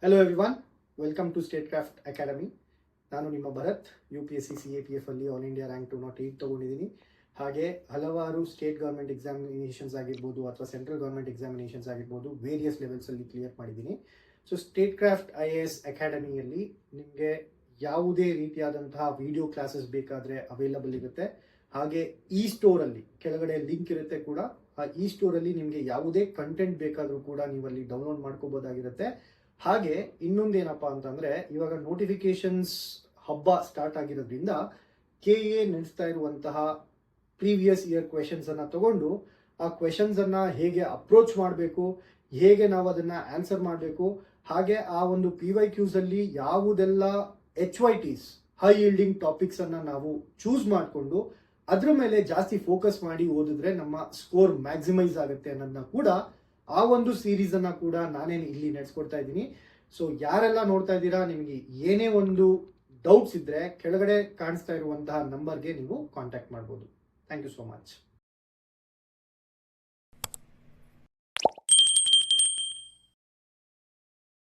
Hello everyone, welcome to State Craft Academy. ನಾನು ನಿಮ್ಮ Bharat. UPSC CAPF ಅಲ್ಲಿ ಆಲ್ ಇಂಡಿಯಾ ರ್ಯಾಂಕ್ 208 ತಗೊಂಡಿದ್ದೀನಿ. ಹಾಗೆ ಹಲವಾರು ಸ್ಟೇಟ್ ಗೌರ್ಮೆಂಟ್ ಎಕ್ಸಾಮಿನೇಷನ್ಸ್ ಆಗಿರ್ಬೋದು ಅಥವಾ ಸೆಂಟ್ರಲ್ ಗೌರ್ಮೆಂಟ್ ಎಕ್ಸಾಮಿನೇಷನ್ಸ್ ಆಗಿರ್ಬೋದು ವೇರಿಯಸ್ ಲೆವೆಲ್ಸಲ್ಲಿ ಕ್ಲಿಯರ್ ಮಾಡಿದ್ದೀನಿ. ಸೊ ಸ್ಟೇಟ್ ಕ್ರಾಫ್ಟ್ IAS ಅಕಾಡೆಮಿಯಲ್ಲಿ ನಿಮಗೆ ಯಾವುದೇ ರೀತಿಯಾದಂತಹ ವಿಡಿಯೋ ಕ್ಲಾಸಸ್ ಬೇಕಾದರೆ ಅವೈಲಬಲ್ ಇರುತ್ತೆ. ಹಾಗೆ ಈ ಸ್ಟೋರಲ್ಲಿ ಕೆಳಗಡೆ ಲಿಂಕ್ ಇರುತ್ತೆ ಕೂಡ. ಆ ಈ ಸ್ಟೋರಲ್ಲಿ ನಿಮಗೆ ಯಾವುದೇ ಕಂಟೆಂಟ್ ಬೇಕಾದರೂ ಕೂಡ ನೀವು ಅಲ್ಲಿ ಡೌನ್ಲೋಡ್ ಮಾಡ್ಕೋಬೋದಾಗಿರುತ್ತೆ. ಹಾಗೆ ಇನ್ನೊಂದೇನಪ್ಪ ಅಂತಂದ್ರೆ, ಇವಾಗ ನೋಟಿಫಿಕೇಶನ್ಸ್ ಹಬ್ಬ ಸ್ಟಾರ್ಟ್ ಆಗಿರೋದ್ರಿಂದ KA ನಡೆಸ್ತಾ ಇರುವಂತಹ ಪ್ರೀವಿಯಸ್ ಇಯರ್ ಕ್ವೆಶನ್ಸ್ ಅನ್ನ ತಗೊಂಡು ಆ ಕ್ವೆಶನ್ಸ್ ಅನ್ನ ಹೇಗೆ ಅಪ್ರೋಚ್ ಮಾಡಬೇಕು, ಹೇಗೆ ನಾವು ಅದನ್ನ ಆನ್ಸರ್ ಮಾಡಬೇಕು, ಹಾಗೆ ಆ ಒಂದು PYQs ಅಲ್ಲಿ ಯಾವುದೆಲ್ಲ HYTs ಹೈ ಯೀಲ್ಡಿಂಗ್ ಟಾಪಿಕ್ಸ್ ಅನ್ನ ನಾವು ಚೂಸ್ ಮಾಡಿಕೊಂಡು ಅದ್ರ ಮೇಲೆ ಜಾಸ್ತಿ ಫೋಕಸ್ ಮಾಡಿ ಓದಿದ್ರೆ ನಮ್ಮ ಸ್ಕೋರ್ ಮ್ಯಾಕ್ಸಿಮೈಸ್ ಆಗುತ್ತೆ ಅನ್ನೋದನ್ನ ಕೂಡ ಆ ಒಂದು ಸೀರೀಸ್ ಅನ್ನ ಕೂಡ ನಾನೇನು ಇಲ್ಲಿ ನಡೆಸ್ಕೊಡ್ತಾ ಇದ್ದೀನಿ. ಸೊ ಯಾರೆಲ್ಲ ನೋಡ್ತಾ ಇದ್ದೀರಾ, ನಿಮಗೆ ಏನೇ ಒಂದು ಡೌಟ್ಸ್ ಇದ್ರೆ ಕೆಳಗಡೆ ಕಾಣಿಸ್ತಾ ಇರುವಂತಹ ನಂಬರ್ಗೆ ನೀವು ಕಾಂಟ್ಯಾಕ್ಟ್ ಮಾಡ್ಬೋದು. Thank you so much.